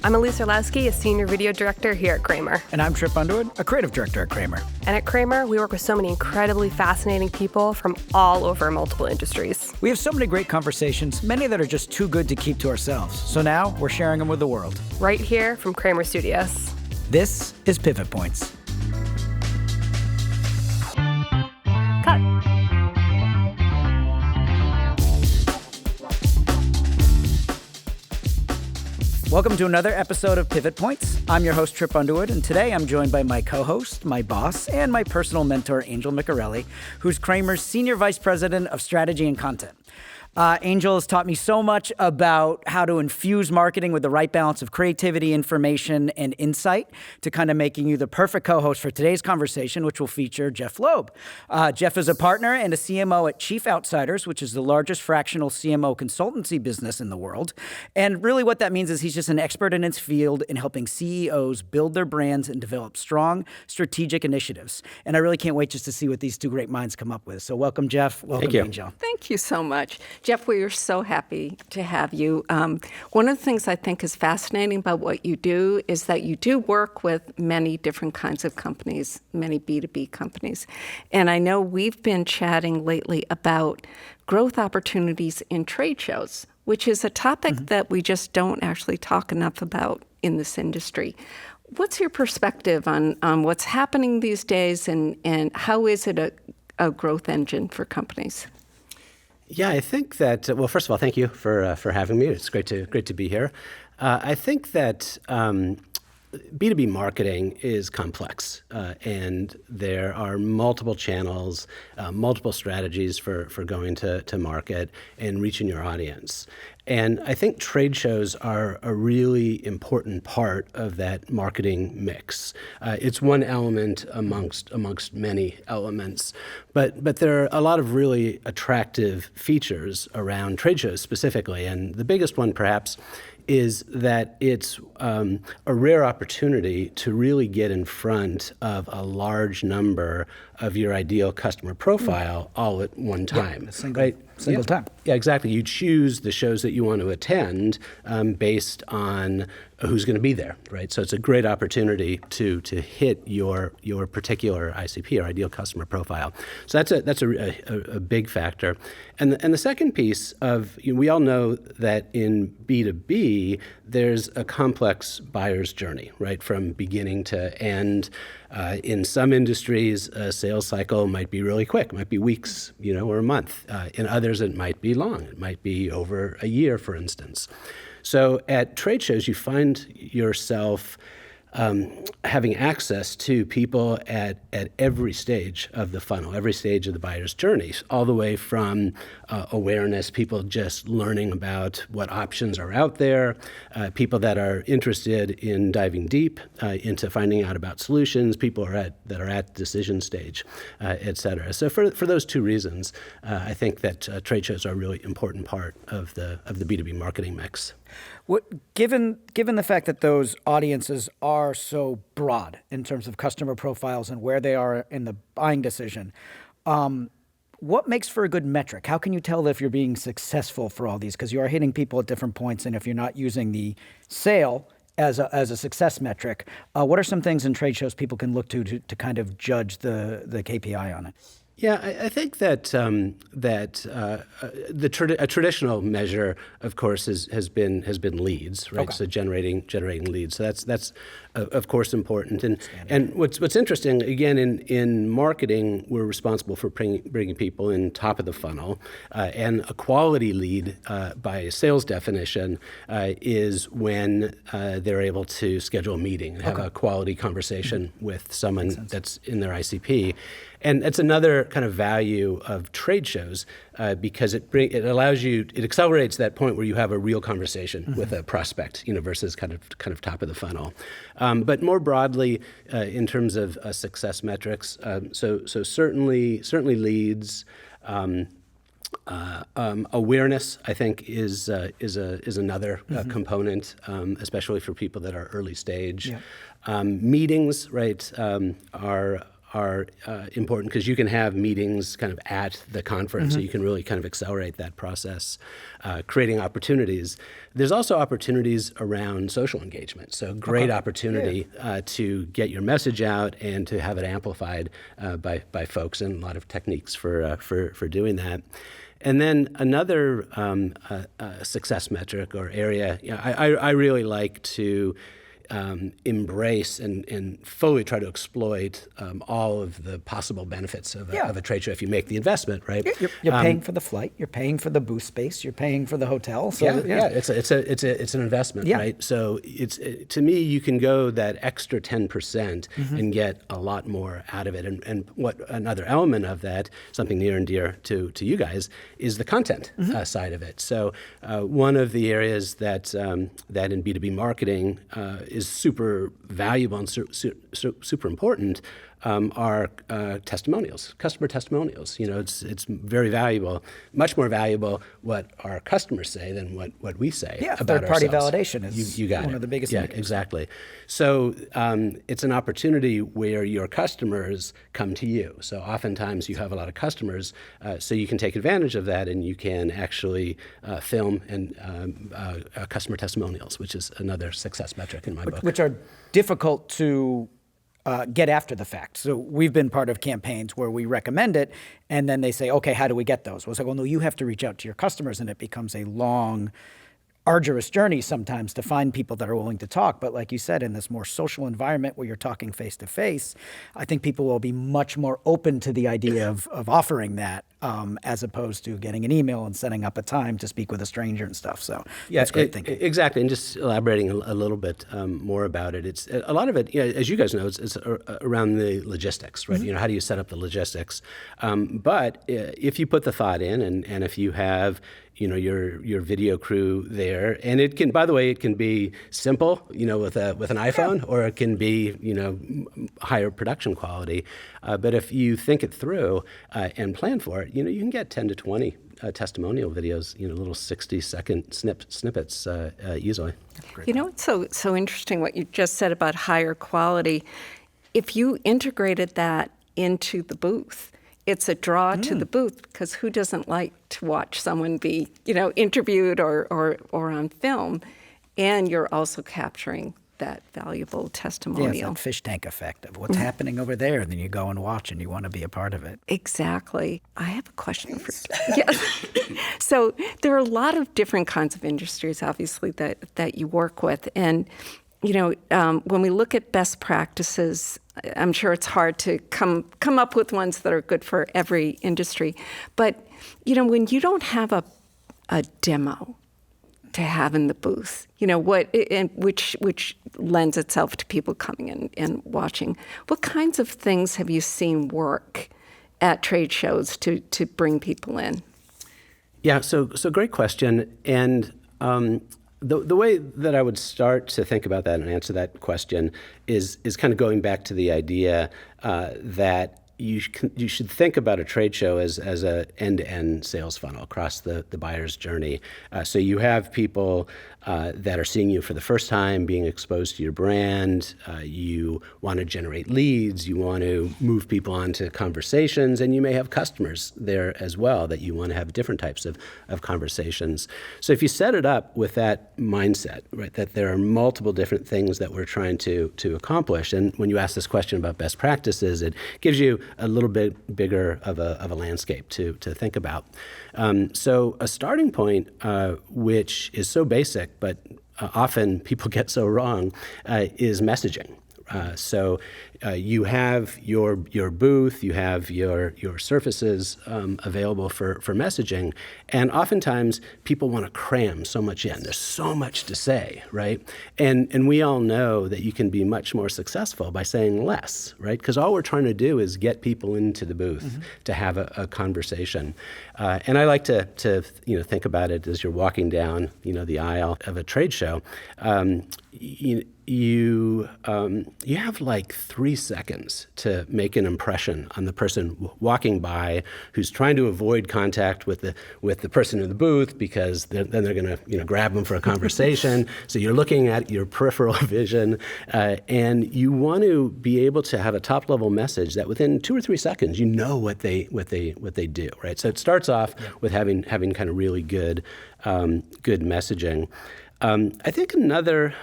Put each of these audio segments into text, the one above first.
I'm Elise Orlowski, a senior video director here at Cramer. And I'm Tripp Underwood, a creative director at Cramer. And at Cramer, we work with so many incredibly fascinating people from all over multiple industries. We have so many great conversations, many that are just too good to keep to ourselves. So now we're sharing them with the world. Right here from Cramer Studios. This is Pivot Points. Cut. Welcome to another episode of Pivot Points. I'm your host, Tripp Underwood, and today I'm joined by my co-host, my boss, and my personal mentor, Angel Micarelli, who's Cramer's Senior Vice President of Strategy and Content. Angel has taught me so much about how to infuse marketing with the right balance of creativity, information, and insight to kind of making you the perfect co-host for today's conversation, which will feature Jeff Loeb. Jeff is a partner and a CMO at Chief Outsiders, which is the largest fractional CMO consultancy business in the world. And really what that means is he's just an expert in his field in helping CEOs build their brands and develop strong strategic initiatives. And I really can't wait just to see what these two great minds come up with. So welcome, Jeff. Welcome, Angel. Thank you so much. Jeff, we are so happy to have you. One of the things I think is fascinating about what you do is that you do work with many different kinds of companies, many B2B companies. And I know we've been chatting lately about growth opportunities in trade shows, which is a topic that we just don't actually talk enough about in this industry. What's your perspective on what's happening these days and how is it a growth engine for companies? Yeah, I think that, well, first of all, thank you for having me. It's great to be here. I think that B2B marketing is complex, and there are multiple channels, multiple strategies for going to market and reaching your audience. And I think trade shows are a really important part of that marketing mix. It's one element amongst many elements, but there are a lot of really attractive features around trade shows specifically, and the biggest one perhaps is that it's a rare opportunity to really get in front of a large number of your ideal customer profile all at one time. Single time. Yeah, exactly. You choose the shows that you want to attend based on who's going to be there, right? So it's a great opportunity to hit your particular ICP, or ideal customer profile. So that's a big factor. And the second piece of, we all know that in B2B, there's a complex buyer's journey, right, from beginning to end. In some industries, a sales cycle might be really quick, it might be weeks, or a month. In others, it might be long. It might be over a year, for instance. So at trade shows, you find yourself having access to people at every stage of the funnel, every stage of the buyer's journey, all the way from awareness, people just learning about what options are out there, people that are interested in diving deep into finding out about solutions, people that are at decision stage, et cetera. So for those two reasons, I think that trade shows are a really important part of the B2B marketing mix. Given the fact that those audiences are so broad in terms of customer profiles and where they are in the buying decision, what makes for a good metric? How can you tell if you're being successful for all these? Because you are hitting people at different points, and if you're not using the sale as a success metric, what are some things in trade shows people can look to kind of judge the KPI on it? Yeah, I think that a traditional measure, of course, has been leads, right? Okay. So generating leads. So that's of course important. And what's interesting, again, in marketing, we're responsible for bringing people in top of the funnel, and a quality lead, by sales definition, is when they're able to schedule a meeting and have a quality conversation with someone that's in their ICP. And it's another kind of value of trade shows, because it accelerates that point where you have a real conversation with a prospect, versus kind of top of the funnel. But more broadly, in terms of success metrics, so certainly leads. Awareness, I think, is another component, especially for people that are early stage. Yeah. Meetings, right, are important because you can have meetings kind of at the conference, so you can really kind of accelerate that process, creating opportunities. There's also opportunities around social engagement. So great opportunity to get your message out and to have it amplified by folks, and a lot of techniques for doing that. And then another success metric or area, I really like to embrace and fully try to exploit all of the possible benefits of a trade show if you make the investment, right? You're paying for the flight, you're paying for the booth space, you're paying for the hotel. So it's an investment, right? So it's to me, you can go that extra 10% and get a lot more out of it. And what another element of that, something near and dear to you guys, is the content side of it. So one of the areas that in B2B marketing is super valuable and super important are testimonials, customer testimonials. It's very valuable, much more valuable what our customers say than what we say about ourselves. Third-party validation is one of the biggest indicators. Exactly. So it's an opportunity where your customers come to you. So oftentimes you have a lot of customers, so you can take advantage of that, and you can actually film and customer testimonials, which is another success metric in my book. Which are difficult to get after the fact. So we've been part of campaigns where we recommend it, and then they say, okay, how do we get those? Well, it's like, well, no, you have to reach out to your customers, and it becomes a long, arduous journey sometimes to find people that are willing to talk. But like you said, in this more social environment where you're talking face to face, I think people will be much more open to the idea of offering that as opposed to getting an email and setting up a time to speak with a stranger and stuff. So that's great thinking. Exactly. And just elaborating a little bit more about it, it's a lot of it, as you guys know, it's around the logistics, right? How do you set up the logistics? But if you put the thought in, and if you have your video crew there, and it can, by the way, it can be simple, with an iPhone, or it can be, higher production quality. But if you think it through and plan for it, you can get 10 to 20 testimonial videos, little 60-second snippets easily. It's so interesting what you just said about higher quality. If you integrated that into the booth, it's a draw to the booth, because who doesn't like to watch someone be, interviewed or on film, and you're also capturing that valuable testimonial. Yeah, it's that fish tank effect of what's happening over there, and then you go and watch, and you want to be a part of it. Exactly. I have a question for you. Yes. So there are a lot of different kinds of industries, obviously, that you work with, and when we look at best practices, I'm sure it's hard to come up with ones that are good for every industry. But, when you don't have a demo to have in the booth, which lends itself to people coming in and watching, what kinds of things have you seen work at trade shows to bring people in? Yeah, so great question. And the way that I would start to think about that and answer that question is kind of going back to the idea that you should think about a trade show as a end-to-end sales funnel across the buyer's journey. So you have people that are seeing you for the first time, being exposed to your brand. You want to generate leads. You want to move people on to conversations, and you may have customers there as well that you want to have different types of conversations. So if you set it up with that mindset, right, that there are multiple different things that we're trying to accomplish, and when you ask this question about best practices, it gives you a little bit bigger of a landscape to think about. So a starting point, which is so basic, but often people get so wrong, is messaging. So you have your booth, you have your surfaces available for messaging, and oftentimes people want to cram so much in. There's so much to say, right? And we all know that you can be much more successful by saying less, right? Because all we're trying to do is get people into the booth to have a conversation. And I like to think about it as you're walking down the aisle of a trade show. you have like 3 seconds to make an impression on the person walking by who's trying to avoid contact with the person in the booth, because then they're going to grab them for a conversation. So you're looking at your peripheral vision, and you want to be able to have a top level message that within 2 or 3 seconds what they do, right? So it starts off with having kind of really good messaging. I think another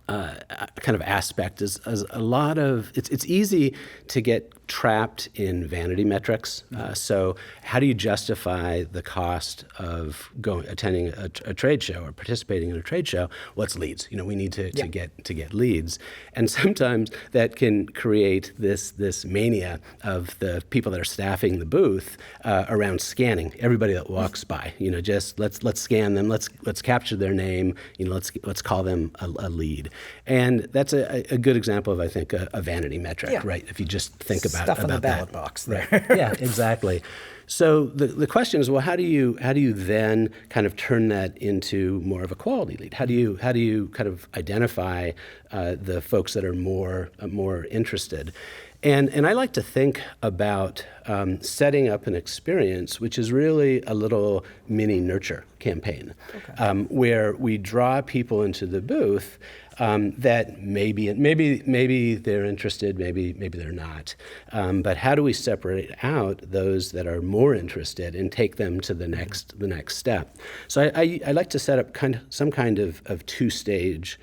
kind of aspect is a lot of it's easy to get trapped in vanity metrics. So how do you justify the cost of attending a trade show or participating in a trade show? Well, it's leads. We need to get leads, and sometimes that can create this mania of the people that are staffing the booth around scanning everybody that walks by. Just let's scan them. Let's capture their name. Let's call them a lead. And that's a good example of, I think, a vanity metric, right? If you just think about stuff in the ballot that. box there. Right. Yeah, exactly. So the question is, well, how do you then kind of turn that into more of a quality lead? How do you kind of identify the folks that are more interested? And I like to think about setting up an experience which is really a little mini nurture campaign, where we draw people into the booth that maybe they're interested, maybe they're not. But how do we separate out those that are more interested and take them to the next step? So I like to set up some kind of two-stage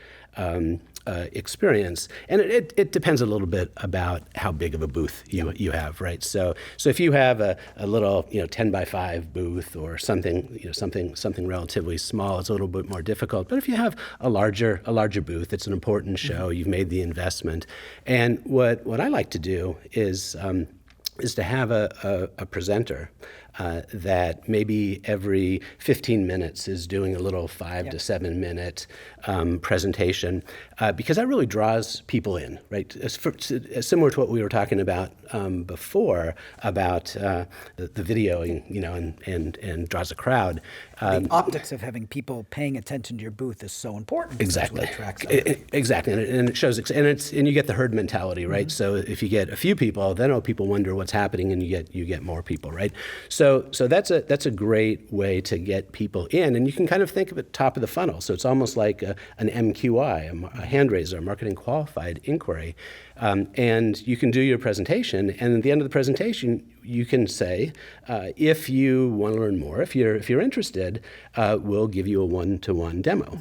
experience, and it depends a little bit about how big of a booth you have, right? So if you have a little 10 by 5 booth or something relatively small, it's a little bit more difficult. But if you have a larger booth, it's an important show. You've made the investment, and what I like to do is to have a presenter that maybe every 15 minutes is doing a little 5 to 7 minute presentation, because that really draws people in, right? Similar to what we were talking about before about the videoing, and draws a crowd. The optics of having people paying attention to your booth is so important. Exactly. Exactly, and it shows, and you get the herd mentality, right? So if you get a few people, then people wonder what's happening, and you get more people, right? So that's a great way to get people in, and you can kind of think of it top of the funnel. So it's almost like an MQI, a hand raiser, a marketing qualified inquiry, and you can do your presentation, and at the end of the presentation, you can say, if you want to learn more, if you're interested, we'll give you a one-to-one demo,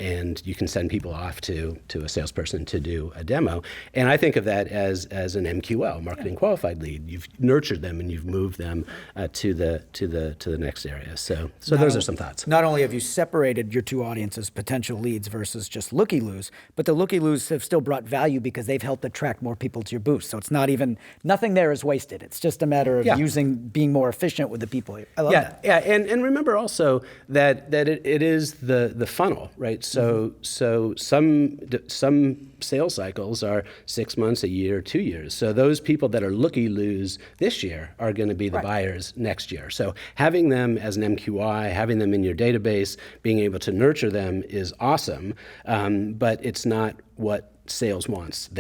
and you can send people off to a salesperson to do a demo. And I think of that as an MQL, marketing qualified lead. You've nurtured them and you've moved them to the next area. So those are some thoughts. Not only have you separated your two audiences, potential leads versus just looky-loos, but the looky-loos have still brought value because they've helped attract more people to your booth. So it's nothing there is wasted. It's just a matter of being more efficient with the people. I love that. Yeah, and remember also that it is the funnel, right? So some sales cycles are 6 months, a year, 2 years. So those people that are looky-loos this year are going to be the buyers next year. So having them as an MQI, having them in your database, being able to nurture them is awesome, but it's not what sales wants.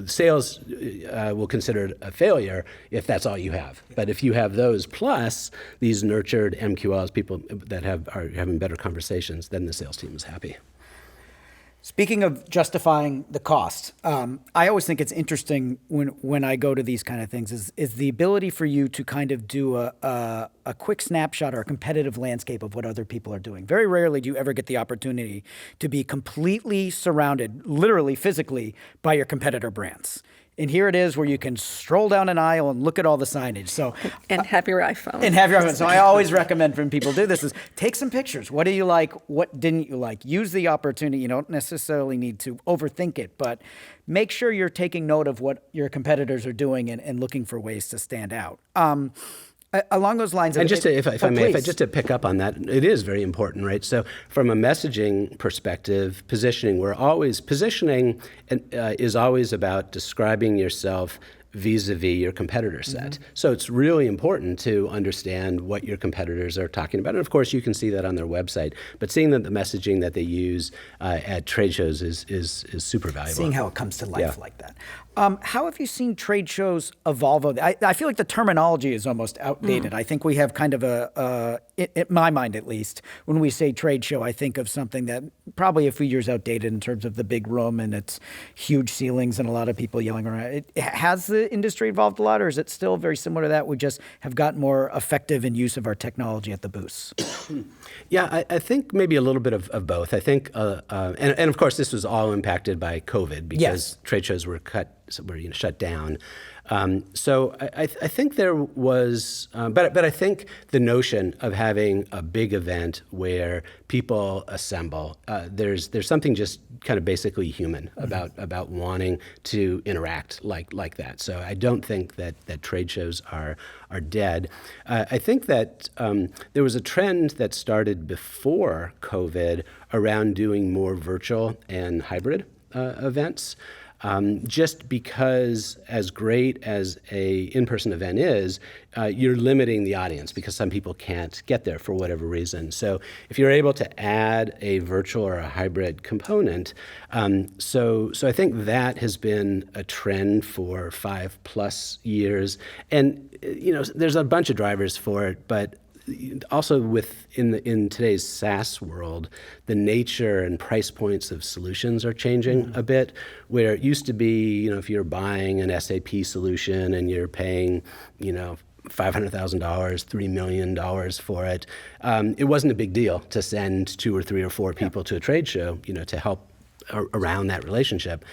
Sales will consider it a failure if that's all you have. But if you have those plus these nurtured MQLs, people that are having better conversations, then the sales team is happy. Speaking of justifying the cost, I always think it's interesting when I go to these kind of things is the ability for you to kind of do a quick snapshot or a competitive landscape of what other people are doing. Very rarely do you ever get the opportunity to be completely surrounded, literally, physically, by your competitor brands. And here it is where you can stroll down an aisle and look at all the signage. And have your iPhone. So I always recommend when people do this is take some pictures. What do you like? What didn't you like? Use the opportunity. You don't necessarily need to overthink it, but make sure you're taking note of what your competitors are doing and looking for ways to stand out. Along those lines, and just to pick up on that, it is very important, right? So from a messaging perspective, positioning is always about describing yourself vis-a-vis your competitor set. So it's really important to understand what your competitors are talking about. And of course, you can see that on their website. But seeing that the messaging that they use at trade shows is super valuable. Seeing how it comes to life like that. How have you seen trade shows evolve? I feel like the terminology is almost outdated. I think we have kind of in my mind at least, when we say trade show, I think of something that probably a few years outdated in terms of the big room and its huge ceilings and a lot of people yelling around. Has the industry evolved a lot, or is it still very similar to that? We just have gotten more effective in use of our technology at the booths. Yeah, I think maybe a little bit of both. I think, and of course, this was all impacted by COVID because trade shows were shut down. So I think there was, but I think the notion of having a big event where people assemble, there's something just kind of basically human about wanting to interact like that. So I don't think that trade shows are dead. I think that there was a trend that started before COVID around doing more virtual and hybrid events. Just because as great as a in-person event is, you're limiting the audience because some people can't get there for whatever reason. So if you're able to add a virtual or a hybrid component, so I think that has been a trend for 5+ years. And there's a bunch of drivers for it, but also in today's SaaS world, the nature and price points of solutions are changing a bit, where it used to be, if you're buying an SAP solution and you're paying, $500,000, $3 million for it, it wasn't a big deal to send 2 or 3 or 4 people to a trade show, to help around that relationship.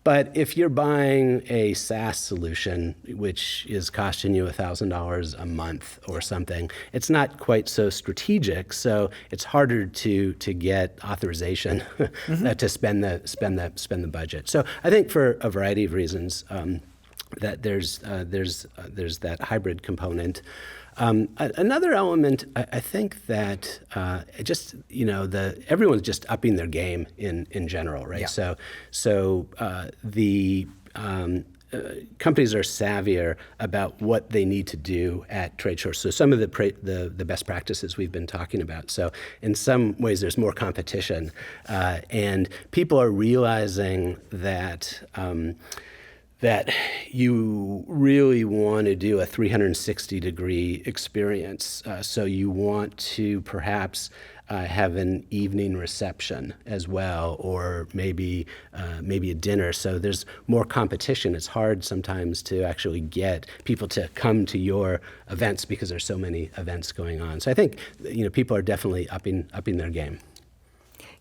But if you're buying a SaaS solution, which is costing you $1,000 a month or something, it's not quite so strategic. So it's harder to get authorization to spend the budget. So I think for a variety of reasons that there's that hybrid component. Another element, I think that everyone's just upping their game in general, right? Yeah. So the companies are savvier about what they need to do at trade shows. So some of the best practices we've been talking about. So in some ways, there's more competition, and people are realizing that. That you really want to do a 360-degree experience. So you want to perhaps have an evening reception as well, or maybe a dinner. So there's more competition. It's hard sometimes to actually get people to come to your events because there's so many events going on. So I think people are definitely upping their game.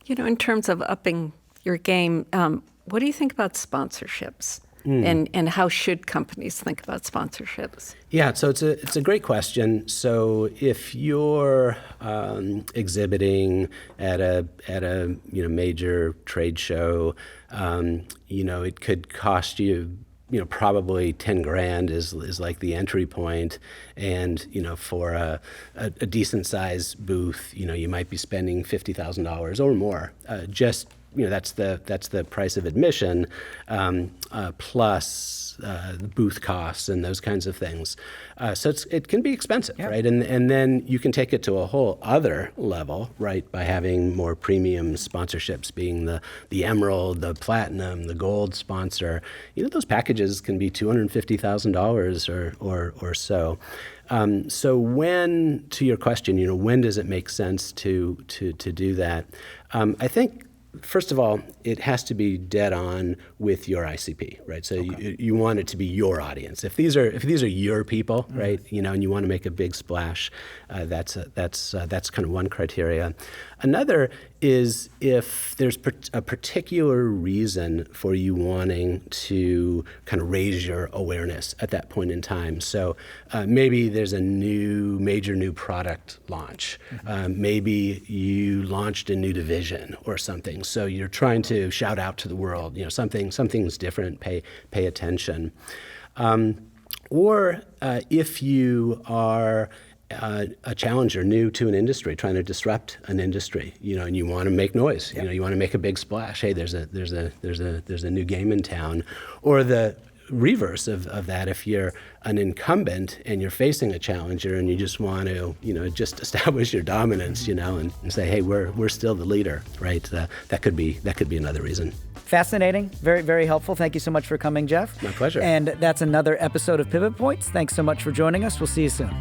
In terms of upping your game, what do you think about sponsorships? And how should companies think about sponsorships? Yeah, so it's a great question. So if you're exhibiting at a major trade show, it could cost you probably $10,000 is like the entry point, and for a decent sized booth, you might be spending $50,000 or more just. That's the price of admission, plus booth costs and those kinds of things. So it can be expensive, right? And then you can take it to a whole other level, right, by having more premium sponsorships, being the emerald, the platinum, the gold sponsor. Those packages can be $250,000 or so. So when, to your question, when does it make sense to do that? I think. First of all, it has to be dead on with your ICP, right? So you want it to be your audience. If these are your people, right? And you want to make a big splash, that's kind of one criteria. Another is if there's a particular reason for you wanting to kind of raise your awareness at that point in time. So maybe there's a major new product launch. Maybe you launched a new division or something. So you're trying to shout out to the world, something's different, pay attention. Or if you are a challenger new to an industry, trying to disrupt an industry, and you want to make noise, you want to make a big splash. Hey, there's a new game in town, or reverse of that, if you're an incumbent and you're facing a challenger and you just want to, just establish your dominance, and say, hey, we're still the leader, right? That could be another reason. Fascinating. Very, very helpful. Thank you so much for coming, Jeff. My pleasure. And that's another episode of Pivot Points. Thanks so much for joining us. We'll see you soon.